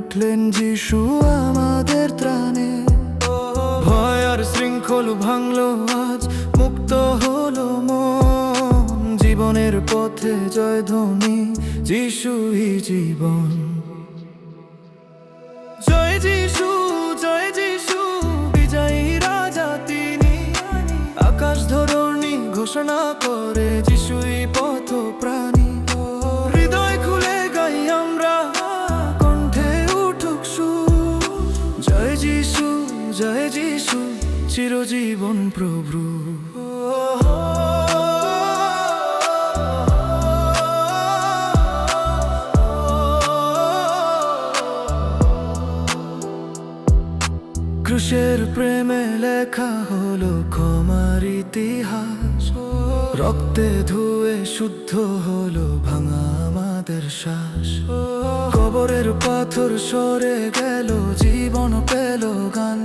উঠলেন যিশু আমাদের ত্রাণে। ভয় আর শৃঙ্খল ভাঙলো আজ, মুক্ত হলো মন। জীবনের পথে জয়ধ্বনি, যিশুই জীবন। জয় যিশু, জয় যিশু, বিজয়ী রাজা তিনি। আকাশ ধরণী ঘোষণা করে, যিশুই পথ প্রাণী। হৃদয় খুলে গাই আমরা, কণ্ঠে উঠুক সুর। জয় যিশু, জয় যিশু, চিরজীবন প্রভু। ক্রুশের প্রেমে লেখা হলো ক্ষমার ইতিহাস। রক্তে ধুয়ে শুদ্ধ হলো ভাঙা আমাদের শ্বাস। কবরের পাথর সরে গেল, জীবন পেল গান।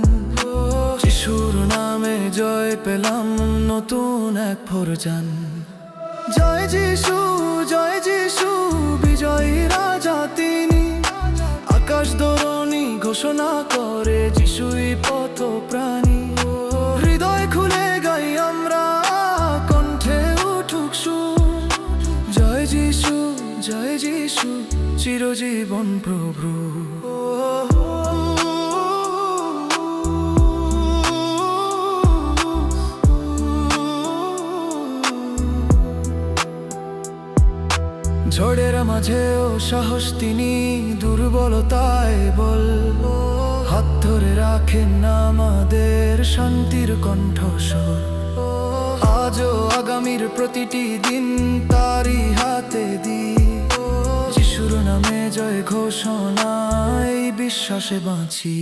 যিশুর নামে জয় পেলাম, নতুন এক ভোরজান। জয় যিশু, জয় যিশু, বিজয়ী রাজা তিনি। আকাশ ধরণী ঘোষণা করে, যিশুই পথ প্রাণী। হৃদয় খুলে গাই আমরা, কণ্ঠে উঠুক সুর। জয় যিশু, জয় যিশু, চিরজীবন প্রভু। ঝড়ের মাঝেও সাহস তিনি, দুর্বলতায় বল। হাত ধরে রাখেন আমাদের, শান্তির কণ্ঠস্বর। আজও আগামীর প্রতিটি দিন তারই হাতে দি। যিশুর নামে জয় ঘোষণা, এই বিশ্বাসে বাঁচি।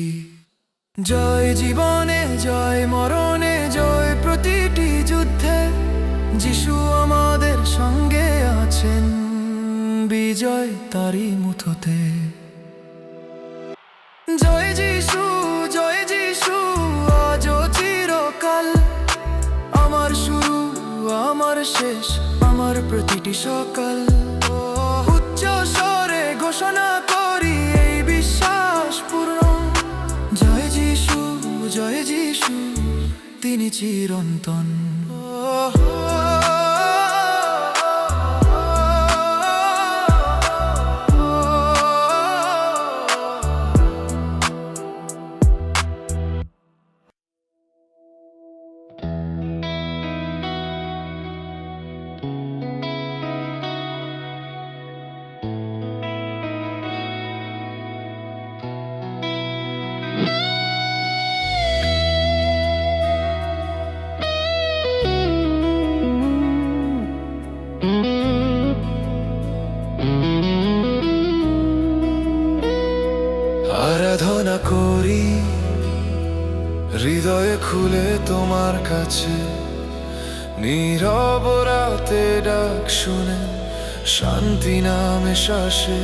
জয় জীবনে, জয় মরণে, জয় প্রতিটি যুদ্ধে। যিশু আমাদের সঙ্গে আছেন, বিজয় তারই মুঠোতে। জয় যিশু, জয় যিশু, আজও চিরকাল। আমার শুরু, আমার শেষ, আমার প্রতিটি সকাল। উচ্চ স্বরে ঘোষণা করি, এই বিশ্বাস পূর্ণ। জয় যিশু, জয় যিশু, তিনি চিরন্তন। আরাধনা করি হৃদয়ে খুলে তোমার কাছে। নীরব রাতে ডাক শুনে, শান্তি নামে শ্বাসে।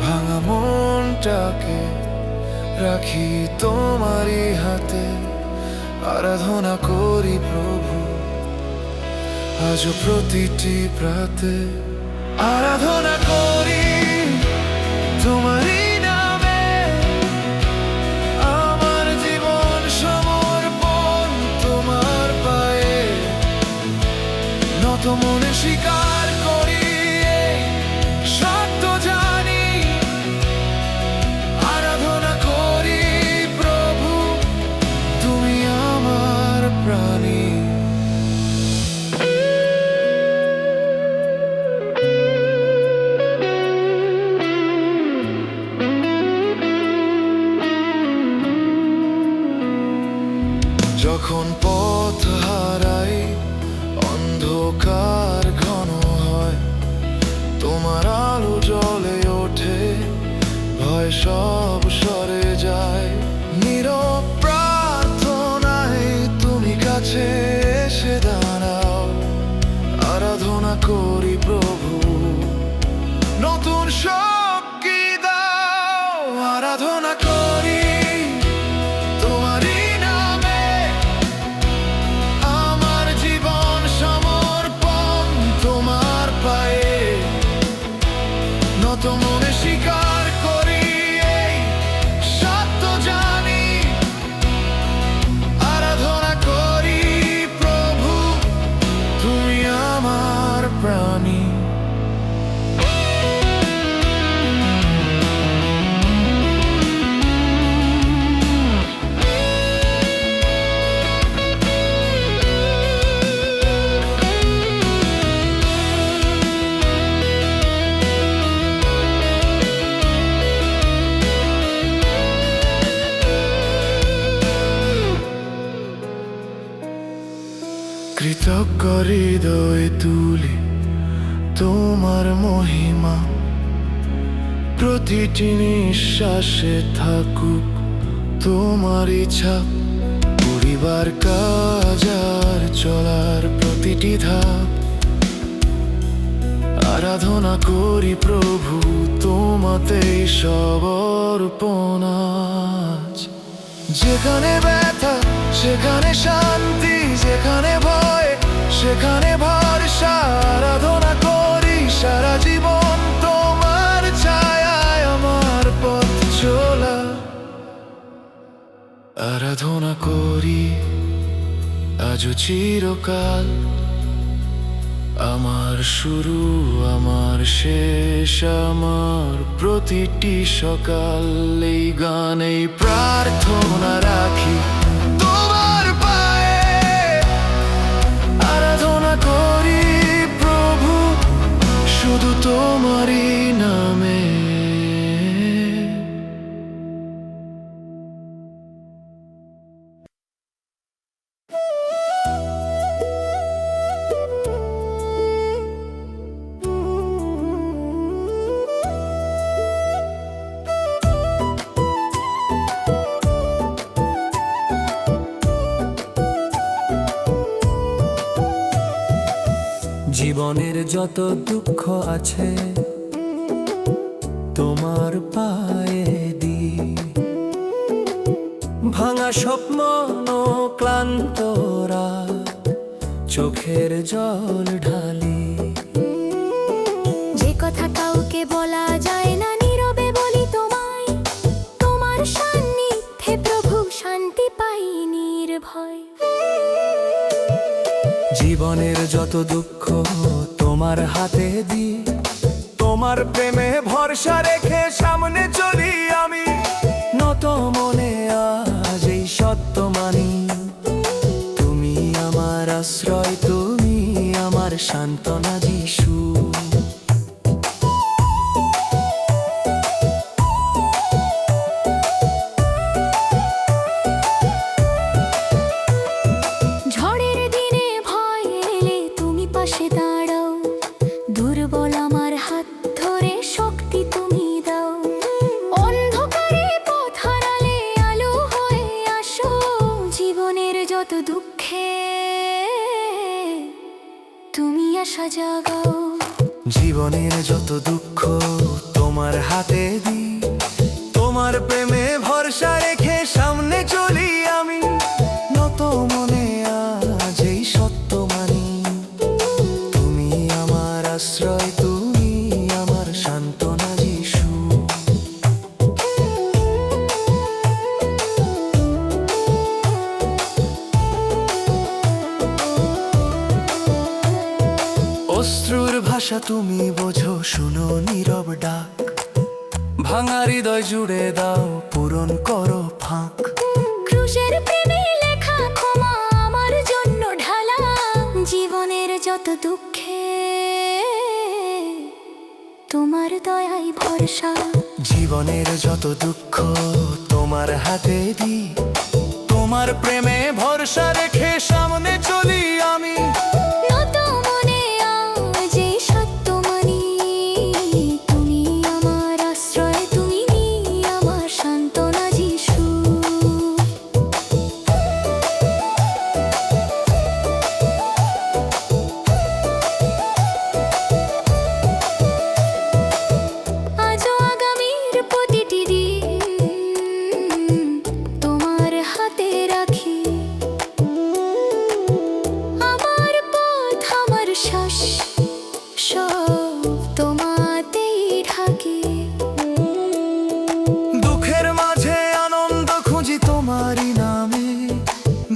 ভাঙা মনটাকে রাখি তোমারই হাতে। আরাধনা করি প্রভু, আজ প্রতিটি প্রাতে। আরাধনা করি তোমারই নামে, আমার জীবন সমর্পণ তোমার পায়ে। নত মনে স্বীকার করি, সত্য জানি। আরাধনা করি প্রভু, তুমি আমার প্রাণী। যখন পথ হারাই, অন্ধকার ঘন হয়, তোমার আলো জ্বলে ওঠে, ভয় সব সরে যায়। নীরব প্রার্থনায় তুমি কাছে এসে দাঁড়াও। আরাধনা করি প্রভু, নতুন শক্তি দাও। আরাধনা করি তোমারই নামে, আমার জীবন সমর্পণ তোমার পায়ে। নত মনে স্বীকার করি, এই কৃতজ্ঞ হৃদয় তুলি তোমার মহিমা, প্রতিটি নিঃশ্বাসে থাকুক তোমার ইচ্ছা। পরিবার কাজ আর চলার প্রতিটি ধাপ আরাধনা করি প্রভু, তোমাতেই সব অর্পণ আজ। যেখানে ব্যথা সেখানে শান্তি, যেখানে ভয় সেখানে ভরসা, আরাধনা করি সারা জীবন তোমার ছায়ায় আমার পথ চলা। আরাধনা করি আজও চিরকাল, আমার শুরু আমার শেষ, আমার প্রতিটি সকাল। এই গানে প্রার্থনা রাখি তোমার পায়ে, আরাধনা করি প্রভু শুধু তোমারই নামে। জীবনের যত দুঃখ আছে তোমার পায়ে দি, ভাঙা স্বপ্ন ক্লান্ত রাত চোখের জল ঢালি। যে কথা কাউকে বলা যায় না নীরবে বলি তোমায়, তোমার সান্নিধ্যে প্রভু শান্তি পাই নির্ভয়। জীবনের যত দুঃখ তোমার হাতে দি, তোমার প্রেমে ভরসা রেখে সামনে চলি আমি। নত মনে আজ এই সত্য মানি, তুমি আমার আশ্রয়, তুমি আমার সান্ত্বনা যিশু। ঝড়ের দিনে ভয় এলে তুমি পাশে দাঁড়াও, দুর্বল আমার হাত ধরে শক্তি তুমি দাও। অন্ধকারে পথ হারালে আলো হয়ে আসো, জীবনের যত দুঃখে তুমি আশা জাগাও। জীবনের যত দুঃখ তোমার হাতে দি, তোমার প্রেমে ভরসা রেখে সামনে চলি আমি। নত মনে আজ এই সত্য মানি, তুমি আমার আশ্রয়, তুমি আমার সান্ত্বনা যিশু। অশ্রুর ভাষা তুমি বোঝো, শুনো নীরব ডাক, ভাঙা হৃদয় জুড়ে দাও, পূরণ করো ফাঁক। ক্রুশের প্রেমে লেখা ক্ষমা আমার জন্য ঢালা, জীবনের যত দুঃখে তোমার দয়াই ভরসা। জীবনের যত দুঃখ তোমার হাতে দি, তোমার প্রেমে ভরসা রেখে সামনে চলি আমি। নত মনে আজ এই সত্য মানি, তুমি আমার আশ্রয়, তুমি আমার সান্ত্বনা যিশু। আজও আগামীর প্রতিটি দিন তোমার হাতে রাখি, আমার পথ আমার শ্বাস সব তোমাতেই ঢাকি। দুঃখের মাঝে আনন্দ খুঁজি তোমারই নামে,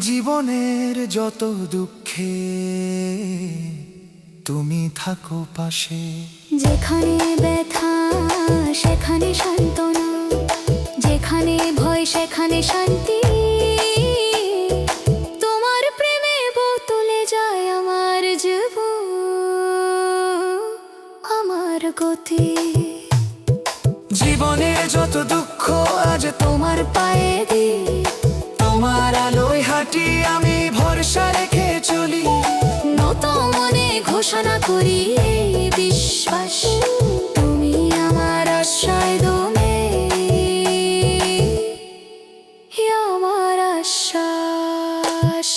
জীবনের যত দুঃখে তুমি থাকো পাশে। যেখানে ব্যথা সেখানে সান্ত্বনা, যেখানে ভয় সেখানে শান্তি, তোমার প্রেমে বোতলে যায় আমার জীবন, আমার গতি। জীবনের যত দুঃখ আজ তোমার পায়ে দি, তোমার আলোয় হাঁটি আমি, ভরসা রেখে চলি। ঘোষণা করি এই বিশ্বাস, তুমি আমার আশ্রয় দমে, আমার আশ্বাস।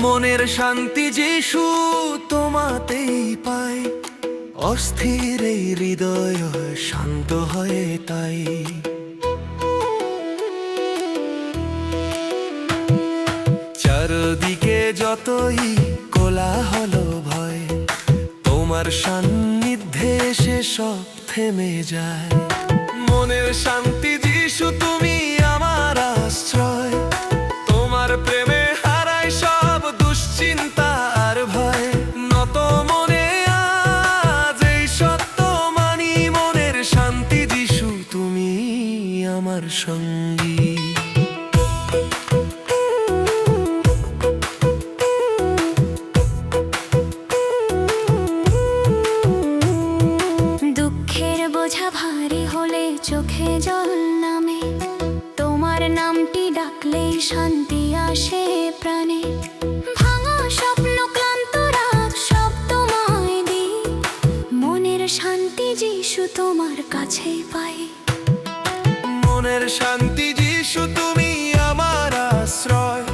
মনের শান্তি যিশু তোমাতেই পাই, অস্থির এই হৃদয় শান্ত হয়ে তাই। চারদিকে যতই কোলাহল ভয়, তোমার সান্নিধ্যে এসে সব থেমে যায়। মনের শান্তি যিশু তুমি আমার আশ্রয়, তোমার প্রেমে হারাই সব দুশ্চিন্তা আর ভয়। নত মনে আজ এই সত্য মানি, মনের শান্তি যিশু তুমি আমার সঙ্গী। দুঃখের বোঝা ভারী হলে চোখে জল নামে, তোমার নামটি ডাকলেই শান্তি আসে প্রাণে। ভাঙা স্বপ্ন ক্লান্ত রাত সব তোমায় দিই, মনের শান্তি যিশু তোমার কাছেই পাই। মনের শান্তি যিশু তুমি আমার আশ্রয়,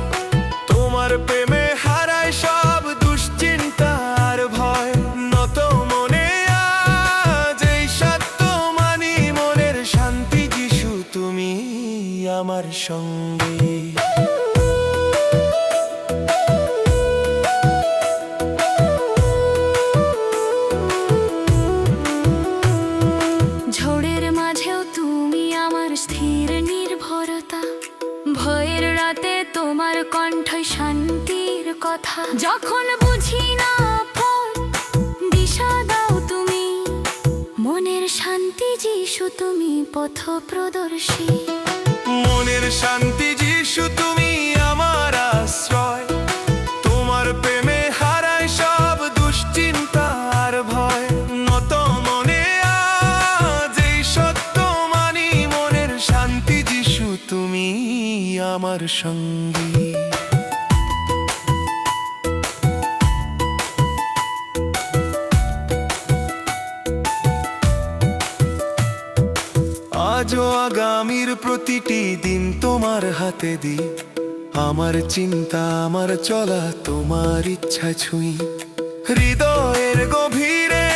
তোমার প্রেমে হারাই সব দুশ্চিন্তা আর ভয়। নত মনে আজ এই সত্য মানি, মনের শান্তি যিশু তুমি আমার সঙ্গী। ঝড়ের মাঝেও তুমি আমার স্থির নির্ভরতা, ভয়ের রাতে তোমার কণ্ঠই শান্তির কথা। যখন বুঝি না পথ, দিশা দাও তুমি, মনের শান্তি যিশু তুমি পথ প্রদর্শী। মনের শান্তি যিশু তুমি আমার আশ্রয়, তোমার প্রেমে হারাই সব দুশ্চিন্তা আর ভয়। নত মনে আজ এই সত্য মানি, মনের শান্তি যিশু তুমি আমার সঙ্গী। আজও আগামীর প্রতিটি দিন তোমার হাতে দিই, আমার চিন্তা আমার চলা তোমার ইচ্ছা ছুঁই। হৃদয়ের গভীরে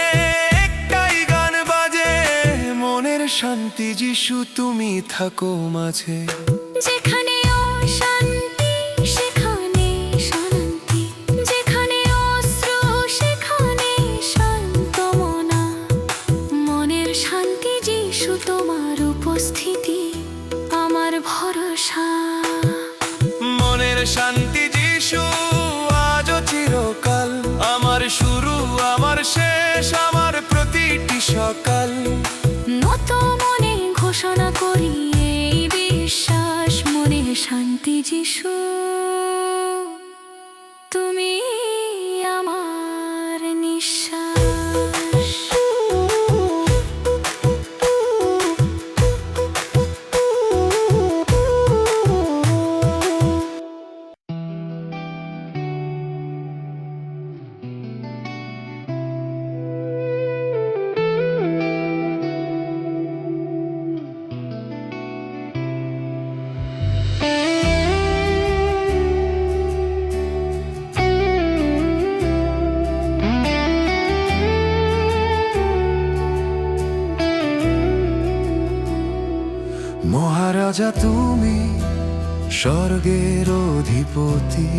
একটাই গান বাজে, মনের শান্তি যিশু তুমি থাকো মাঝে। যেখানে অশান্তি সেখানে শান্তি, যেখানে অশ্রু সেখানে শান্ত মনা, মনের শান্তি যিশু তোমার উপস্থিতি আমার ভরসা। মনের শান্তি যিশু আজও চিরকাল, আমার শুরু আমার শেষ আমার প্রতিটি সকাল। নত মনে ঘোষণা করি এই বিশ্বাস, মনের শান্তি যিশু তুমি আমার নিঃশ্বাস। মহারাজা তুমি স্বর্গের অধিপতি,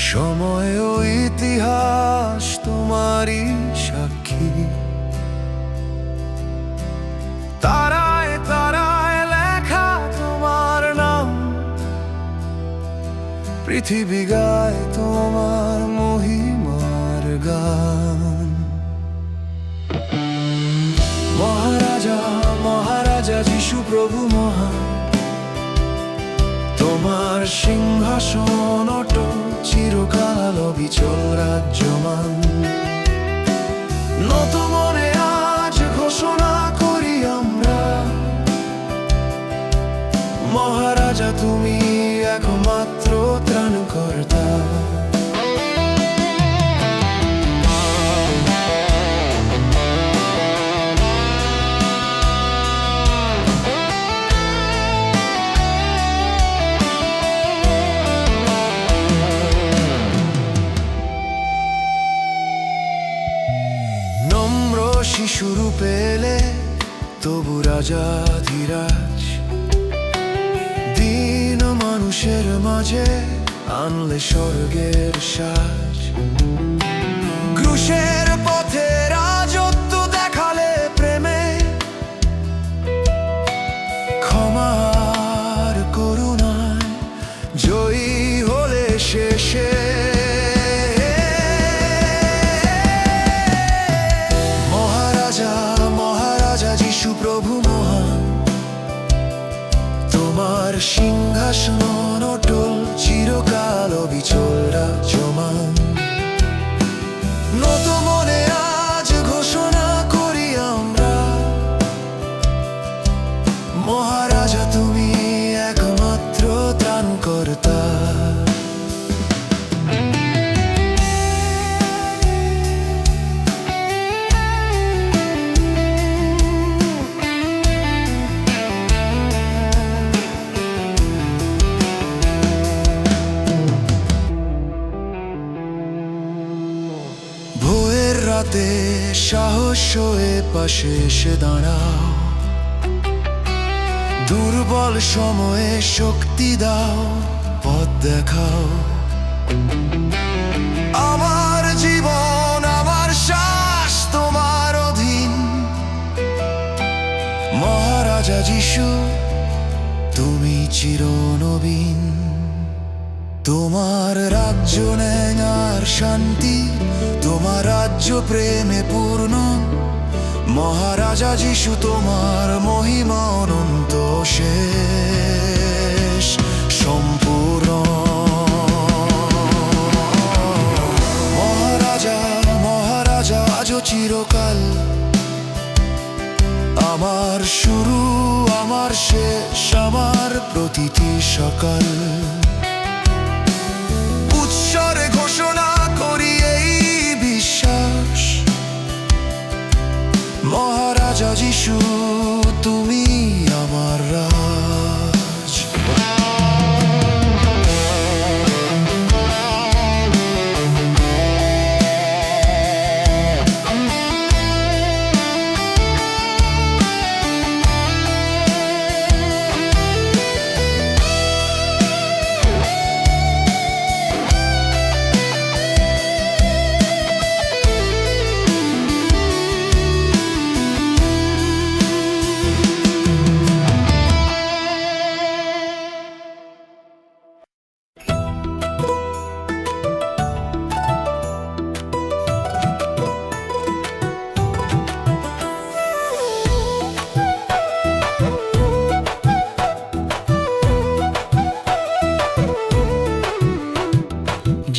সময় ও ইতিহাস তোমারই সাক্ষী। তারায় তারায় পৃথিবী গায় তোমার মহিমার গান। মহারাজা মহারাজা যিশু প্রভু মহান, তোমার সিংহাসন অটল চিরকাল অবিচল রাজ্যমান। নত মনে আজ ঘোষণা করি আমরা, মহারাজা তুমি একমাত্র ত্রাণকর্তা। নম্র শিশুর পেলে তবু রাজাধিরাজ, দীন মানুষের মাঝে আনলে স্বর্গের সাজ। ক্রুশের পথে রাজত্ব দেখালে প্রেমে, ক্ষমার করুণায় জয়ী হলে শেষে। মহারাজা মহারাজা যিশু প্রভু মহান, তোমার সিংহাসন অটল চিরকাল অবিচল রাজ্যমান। নত মনে আজ ঘোষণা করি আমরা, মহারাজা তুমি একমাত্র ত্রাণকর্তা। ভোরের রাতে সাহস হয়ে পাশে এসে দাঁড়াও, দুর্বল সময়ে শক্তি দাও, পথ দেখাও। আমার জীবন আমার শ্বাস তোমার অধীন, মহারাজা যিশু তুমি চিরনবীন। তোমার রাজ্য ন্যায় আর শান্তি, তোমার রাজ্য প্রেমে পূর্ণ, মহারাজা যিশু তোমার মহিমা অনন্ত শেষ সম্পূর্ণ। মহারাজা মহারাজা আজও চিরকাল, আমার শুরু আমার শেষ আমার প্রতিটি সকাল। উৎসরে ঘোষণা করি এই বিশ্বাস, মহারাজা যিশু তুমি আমার রাজ।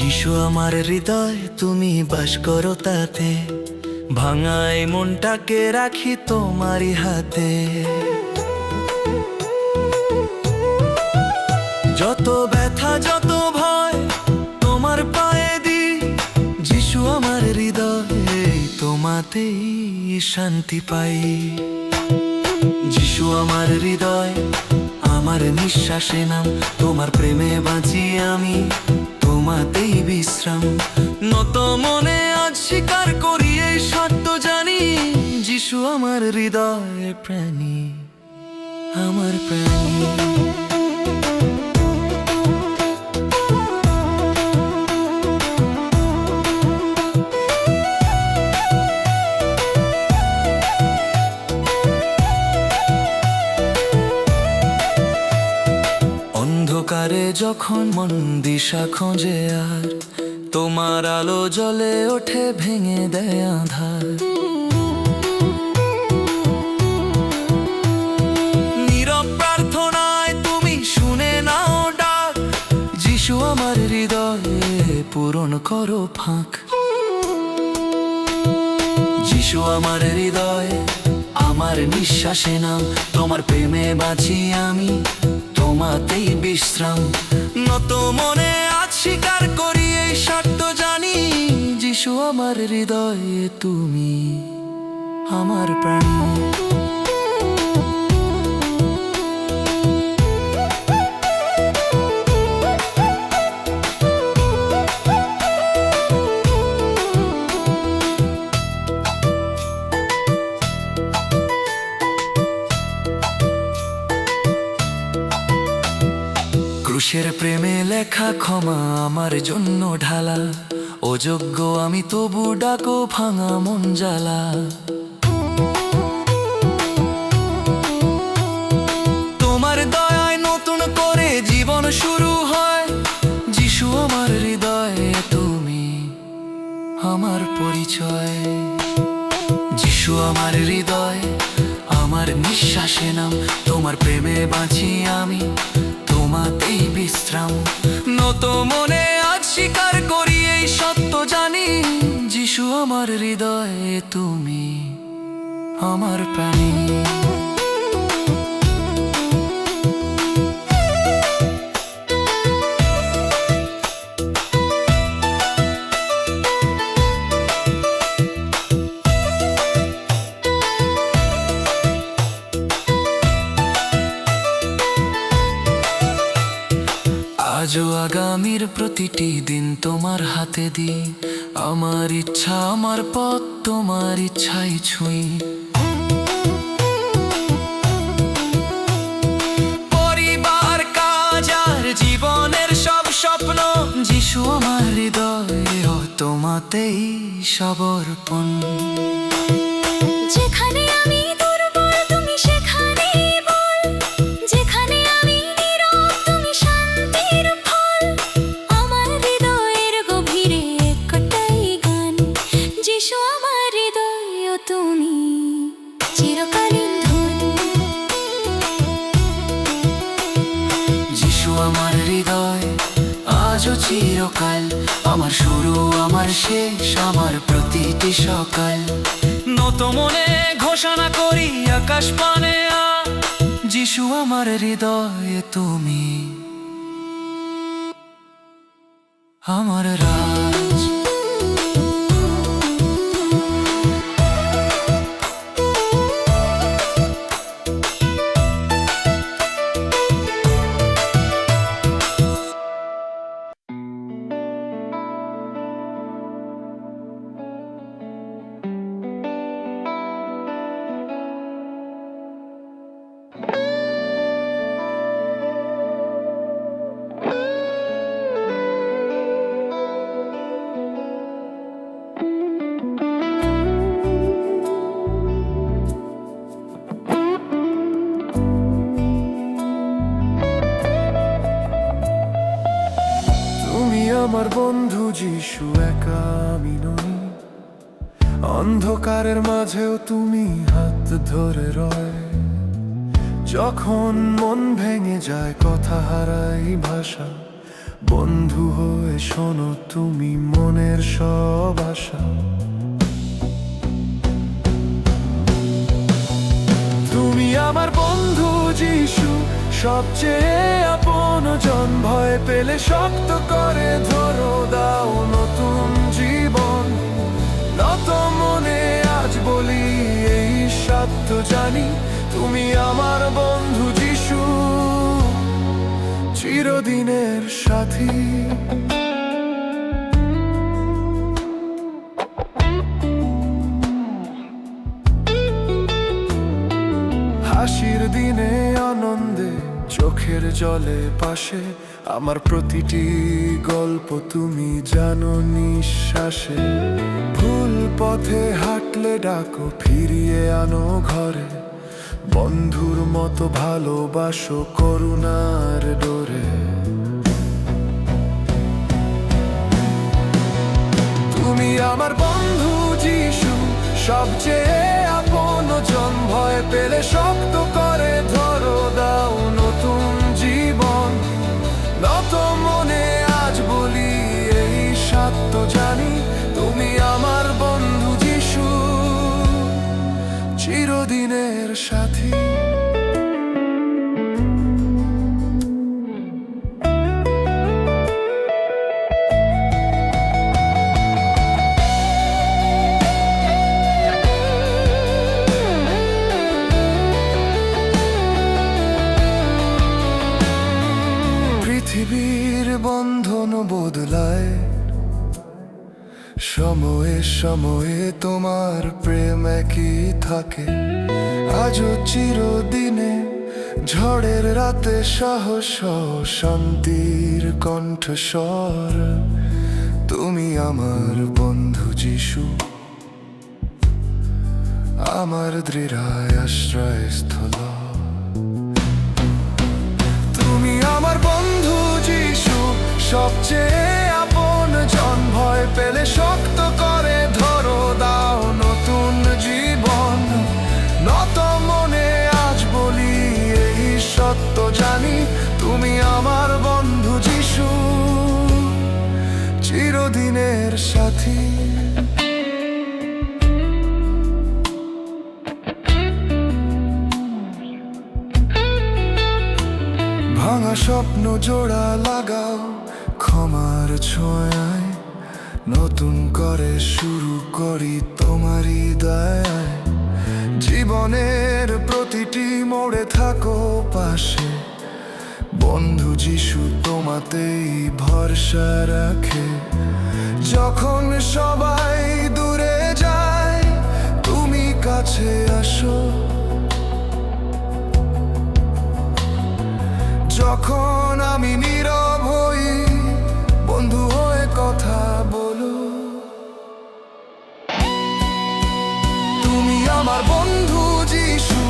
যিশু আমার হৃদয় তুমি বাস করো তাতে, ভাঙাই মনটাকে রাখি তোমারই হাতে। যত ব্যথা যত ভয় তোমার পায়ে দি, যিশু আমার হৃদয়ে তোমাতেই শান্তি পাই। যিশু আমার হৃদয় আমার নিঃশ্বাসে নাম, তোমার প্রেমে বাঁচি আমি তোমাতেই বিশ্রাম। নত মনে আজ স্বীকার করি এই সত্য জানি, যিশু আমার হৃদয় প্রাণী আমার প্রাণী। অন্ধকারে যখন মন দিশা খোঁজে আর তোমার আলো জ্বলে ওঠে ভেঙে দেয় আধার। নীরব প্রার্থনায় তুমি শুনে নাও ডাক, যিশু আমার হৃদয়ে পূরণ করো ফাঁক। যিশু আমার হৃদয়ে আমার নিঃশ্বাসে নাম, তোমার প্রেমে বাঁচি আমি, তোমাতেই বিশ্রাম। নত মনে আজ স্বীকার করি এই সত্য জানি, যিশু আমার হৃদয়ে তুমি আমার প্রাণ। ক্রুশের প্রেমে লেখা ক্ষমা আমার জন্য ঢালা, অযোগ্য আমি তবু ডাকো ভাঙা মন জ্বালা। তোমার দয়ায় নতুন করে জীবন শুরু হয়, যিশু আমার হৃদয়ে তুমি আমার পরিচয়। যিশু আমার হৃদয় আমার নিঃশ্বাসে নাম, তোমার প্রেমে বাঁচি আমি, তোমাতেই বিশ্রাম। নত মনে আজ স্বীকার করি এই সত্য জানি, যিশু আমার হৃদয়ে তুমি আমার প্রাণী। আজও আগামীর প্রতিটি দিন তোমার হাতে দি, আমার ইচ্ছা আমার পথ তোমার ইচ্ছাই ছুঁই। পরিবার কাজ আর জীবনের সব স্বপ্ন, যিশু আমার হৃদয়ে তোমাতেই সমর্পণ। যেখানে আমি দুর্বল তুমি সেখানেই বল, যেখানে আমি নীরব তুমি শান্তির ফল। আমার হৃদয়ের গভীরে একটাই গান, যিশু আমার হৃদয় তুমি চিরকালীন ধন। যিশু আমার হৃদয় আজও চিরকাল, আমার শুরু আমার শেষ আমার প্রতিটি সকাল। নত মনে ঘোষণা করি আকাশ পানে যিশু আমার হৃদয়ে তুমি আমার রাজ। আমার বন্ধু যিশু, একা আমি নই। অন্ধকারের মাঝেও তুমি হাত ধরে রয়। যখন মন ভেঙে যায় কথা হারাই ভাষা, বন্ধু হয়ে শোনো তুমি মনের সব আশা। তুমি আমার বন্ধু যিশু, সবচেয়ে আপন জন। ভয় পেলে শক্ত করে ধরো, দাও নতুন জীবন। নত মনে আজ বলি এই সত্য জানি, তুমি আমার বন্ধু যিশু, চিরদিনের সাথী। হাসির দিনে আনন্দে, চোখের জলে পাশে, আমার প্রতিটি গল্প তুমি জানো নিঃশ্বাসে। ভুল পথে হাঁটলে ডাকো, ফিরিয়ে আনো ঘরে। বন্ধুর মতো ভালোবাসো করুণার ডোরে। আমার বন্ধু যিশু, সবচেয়ে আপন জন। ভয় পেলে শক্ত করে ধরো, দাও নতুন জীবন। নত মনে আজ বলি এই সত্য জানি, তুমি আমার বন্ধু যিশু, চিরদিনের সাথী। পৃথিবীর বন্ধন বদলায়, সময়ে সময়ে তোমার প্রেম একই থাকে। আজও চিরদিনে ঝড়ের রাতে সাহস ও শান্তির কণ্ঠস্বর। তুমি আমার বন্ধু যিশু, আমার দৃঢ় আশ্রয়স্থল। তুমি আমার বন্ধু যিশু, সবচেয়ে আপন জন। ভয় পেলে শক্ত করে ধরো, দাও নতুন জীবন। নত মনে আজ বলি এই সত্য জানি, তুমি আমার বন্ধু যিশু, চিরদিনের সাথী। ভাঙা স্বপ্ন জোড়া লাগাও ক্ষমার ছোঁয়ায়। নতুন করে শুরু করি তোমারই দয়ায়। জীবনের প্রতিটি মোড়ে থাকো পাশে, বন্ধু যিশু তোমাতেই ভরসা রাখে। যখন সবাই দূরে যায়, তুমি কাছে আসো। যখন আমি নীরব হই, বন্ধু হয়ে কথা বলো। তুমি আমার বন্ধু যিশু,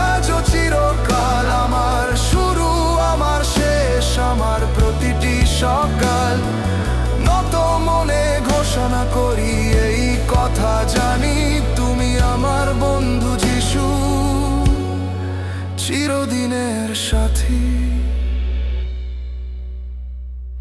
আজও চিরকাল। আমার শুরু, আমার শেষ, আমার প্রতিটি সকাল। নত মনে ঘোষণা করি এই কথা জানি, তুমি আমার বন্ধু যিশু, চিরদিনের সাথী।